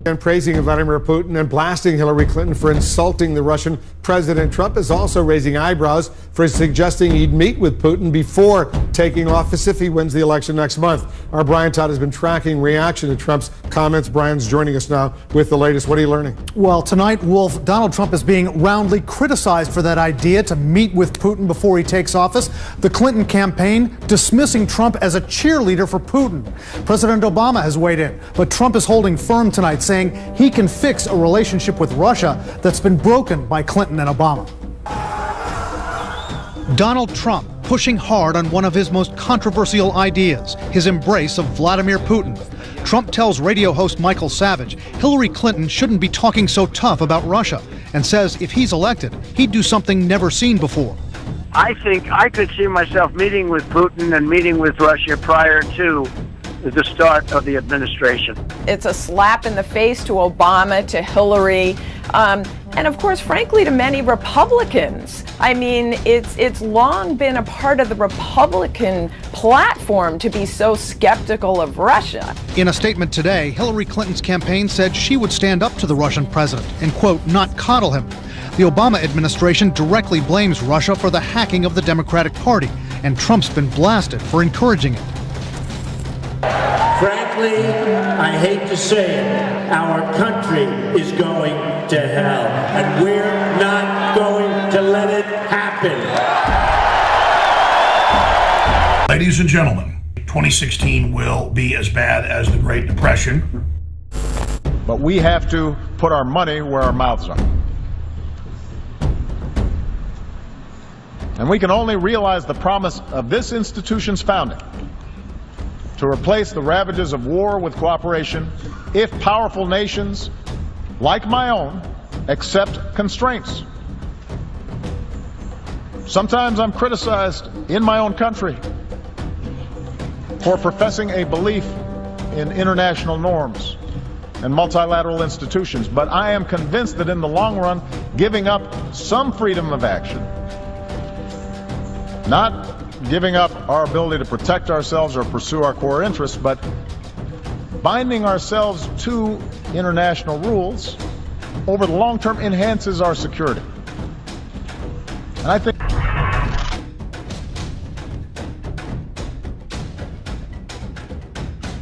And praising Vladimir Putin and blasting Hillary Clinton for insulting the Russian President. Trump is also raising eyebrows for suggesting he'd meet with Putin before taking office if he wins the election next month. Our Brian Todd has been tracking reaction to Trump's comments. Brian's joining us now with the latest. What are you learning? Well, tonight, Wolf, Donald Trump is being roundly criticized for that idea to meet with Putin before he takes office. The Clinton campaign dismissing Trump as a cheerleader for Putin. President Obama has weighed in, but Trump is holding firm tonight, saying he can fix a relationship with Russia that's been broken by Clinton and Obama. Donald Trump pushing hard on one of his most controversial ideas, his embrace of Vladimir Putin. Trump tells radio host Michael Savage Hillary Clinton shouldn't be talking so tough about Russia, and says if he's elected, he'd do something never seen before. I think I could see myself meeting with Putin and meeting with Russia prior to the start of the administration. It's a slap in the face to Obama, to Hillary, and of course, frankly, to many Republicans. I mean, it's long been a part of the Republican platform to be so skeptical of Russia. In a statement today, Hillary Clinton's campaign said she would stand up to the Russian president and, quote, not coddle him. The Obama administration directly blames Russia for the hacking of the Democratic Party, and Trump's been blasted for encouraging it. Frankly, I hate to say it, our country is going to hell, and we're not going to let it happen. Ladies and gentlemen, 2016 will be as bad as the Great Depression. But we have to put our money where our mouths are. And we can only realize the promise of this institution's founding, to replace the ravages of war with cooperation, if powerful nations, like my own, accept constraints. Sometimes I'm criticized in my own country for professing a belief in international norms and multilateral institutions, but I am convinced that in the long run, giving up some freedom of action, not giving up our ability to protect ourselves or pursue our core interests, but binding ourselves to international rules over the long term enhances our security. And I think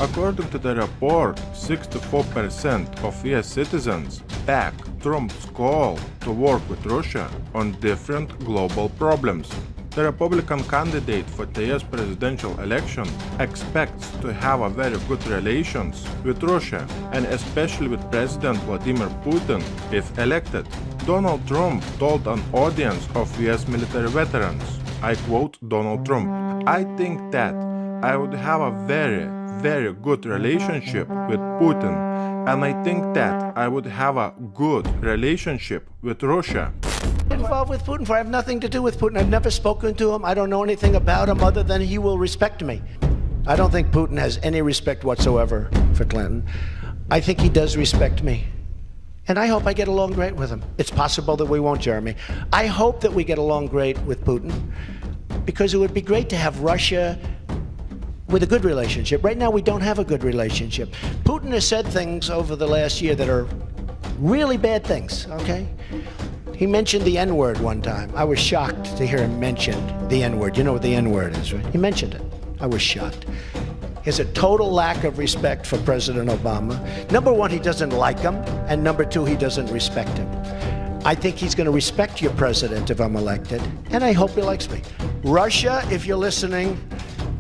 according to the report, 64% of US citizens back Trump's call to work with Russia on different global problems. The Republican candidate for the US presidential election expects to have a very good relations with Russia, and especially with President Vladimir Putin if elected. Donald Trump told an audience of US military veterans, I quote Donald Trump, I think that I would have a very good relationship with Putin, and I think that I would have a good relationship with Russia. Involved with Putin, for I have nothing to do with Putin. I've never spoken to him. I don't know anything about him other than he will respect me. I don't think Putin has any respect whatsoever for Clinton. I think he does respect me. And I hope I get along great with him. It's possible that we won't, Jeremy. I hope that we get along great with Putin, because it would be great to have Russia with a good relationship. Right now, we don't have a good relationship. Putin has said things over the last year that are really bad things, okay? He mentioned the N-word one time. I was shocked to hear him mention the N-word. You know what the N-word is, right? He mentioned it. I was shocked. He has a total lack of respect for President Obama. Number one, he doesn't like him. And number two, he doesn't respect him. I think he's going to respect your president if I'm elected. And I hope he likes me. Russia, if you're listening,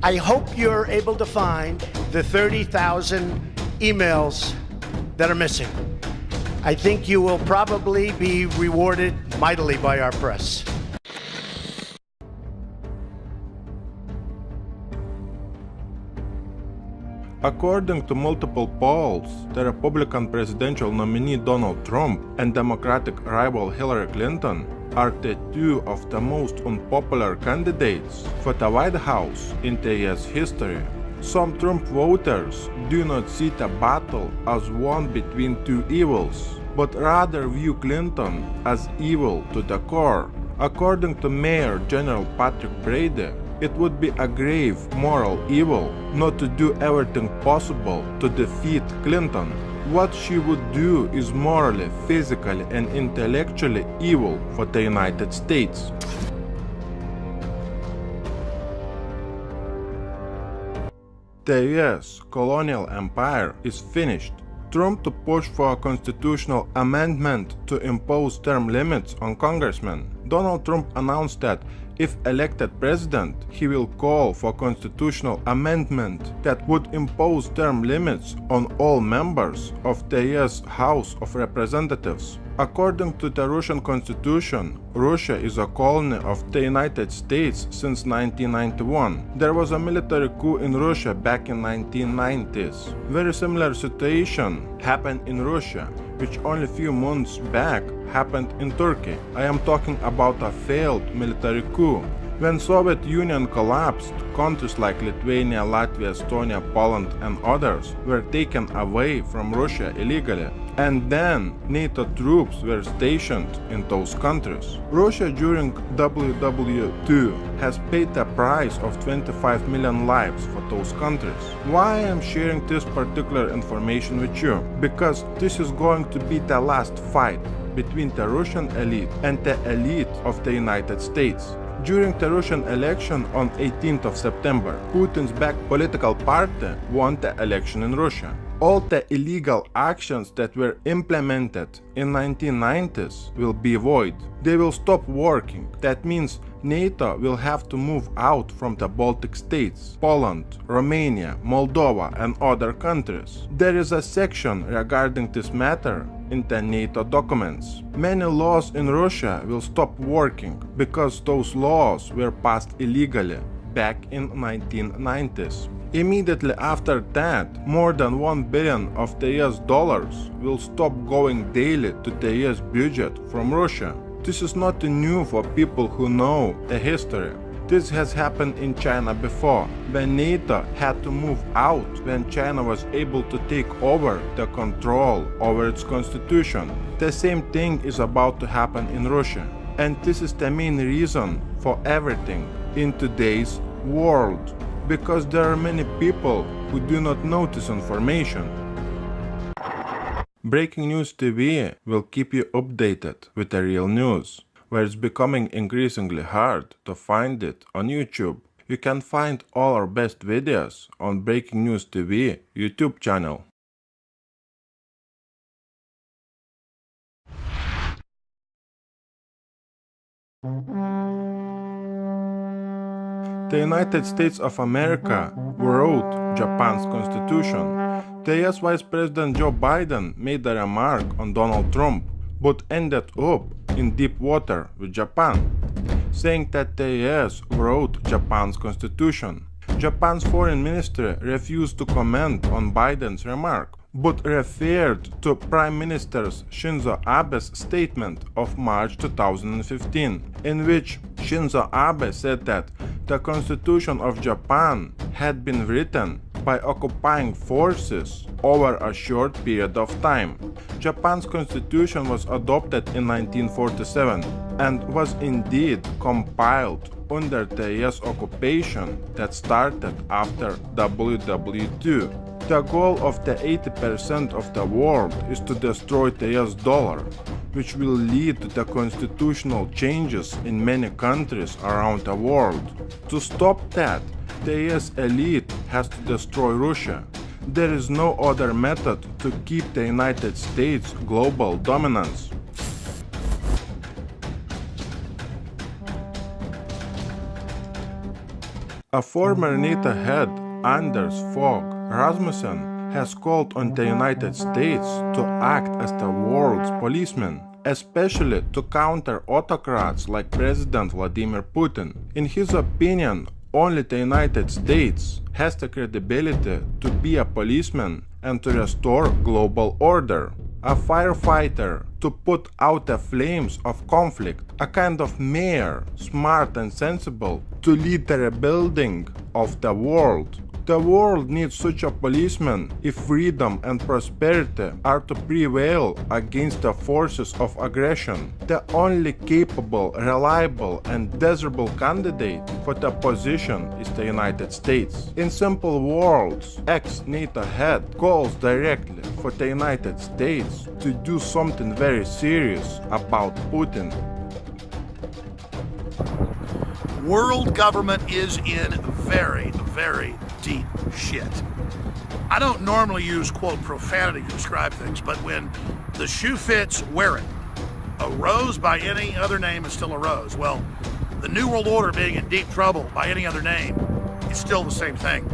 I hope you're able to find the 30,000 emails that are missing. I think you will probably be rewarded mightily by our press. According to multiple polls, the Republican presidential nominee Donald Trump and Democratic rival Hillary Clinton are the two of the most unpopular candidates for the White House in the US history. Some Trump voters do not see the battle as one between two evils, but rather view Clinton as evil to the core. According to Mayor General Patrick Brady, it would be a grave moral evil not to do everything possible to defeat Clinton. What she would do is morally, physically, and intellectually evil for the United States. The US colonial empire is finished. Trump to push for a constitutional amendment to impose term limits on congressmen. Donald Trump announced that if elected president, he will call for constitutional amendment that would impose term limits on all members of the US House of Representatives. According to the Russian constitution, Russia is a colony of the United States since 1991. There was a military coup in Russia back in 1990s. Very similar situation happened in Russia, which only few months back happened in Turkey. I am talking about a failed military coup. When Soviet Union collapsed, countries like Lithuania, Latvia, Estonia, Poland and others were taken away from Russia illegally. And then NATO troops were stationed in those countries. Russia during WW3 has paid the price of 25 million lives for those countries. Why I am sharing this particular information with you? Because this is going to be the last fight between the Russian elite and the elite of the United States. During the Russian election on 18th of September, Putin's backed political party won the election in Russia. All the illegal actions that were implemented in 1990s will be void. They will stop working. That means NATO will have to move out from the Baltic states, Poland, Romania, Moldova and other countries. There is a section regarding this matter in the NATO documents. Many laws in Russia will stop working because those laws were passed illegally back in 1990s. Immediately after that, more than $1 billion of the US dollars will stop going daily to the US budget from Russia. This is not new for people who know the history. This has happened in China before, when NATO had to move out when China was able to take over the control over its constitution. The same thing is about to happen in Russia. And this is the main reason for everything in today's world. Because there are many people who do not know this information. Breaking News TV will keep you updated with the real news, where it's becoming increasingly hard to find it on YouTube. You can find all our best videos on Breaking News TV YouTube channel. The United States of America wrote Japan's constitution. The US Vice President Joe Biden made a remark on Donald Trump, but ended up in deep water with Japan, saying that the US wrote Japan's constitution. Japan's foreign ministry refused to comment on Biden's remark, but referred to Prime Minister Shinzo Abe's statement of March 2015, in which Shinzo Abe said that the Constitution of Japan had been written by occupying forces over a short period of time. Japan's constitution was adopted in 1947 and was indeed compiled under the US occupation that started after WW2. The goal of the 80% of the world is to destroy the US dollar, which will lead to the constitutional changes in many countries around the world. To stop that, the US elite has to destroy Russia. There is no other method to keep the United States' global dominance. A former NATO head, Anders Fogh Rasmussen, has called on the United States to act as the world's policeman, especially to counter autocrats like President Vladimir Putin. In his opinion, only the United States has the credibility to be a policeman and to restore global order. A firefighter to put out the flames of conflict, a kind of mayor, smart and sensible, to lead the rebuilding of the world. The world needs such a policeman if freedom and prosperity are to prevail against the forces of aggression. The only capable, reliable, and desirable candidate for the position is the United States. In simple words, ex-NATO head calls directly for the United States to do something very serious about Putin. World government is in very, very deep shit. I don't normally use, quote, profanity to describe things, but when the shoe fits, wear it. A rose by any other name is still a rose. Well, the New World Order being in deep trouble by any other name is still the same thing.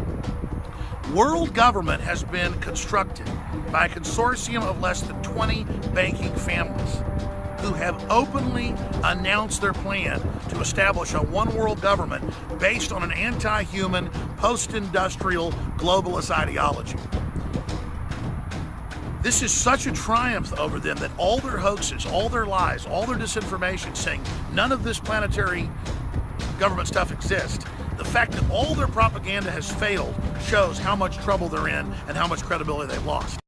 World government has been constructed by a consortium of less than 20 banking families who have openly announced their plan to establish a one-world government based on an anti-human, post-industrial, globalist ideology. This is such a triumph over them that all their hoaxes, all their lies, all their disinformation saying none of this planetary government stuff exists, the fact that all their propaganda has failed shows how much trouble they're in and how much credibility they've lost.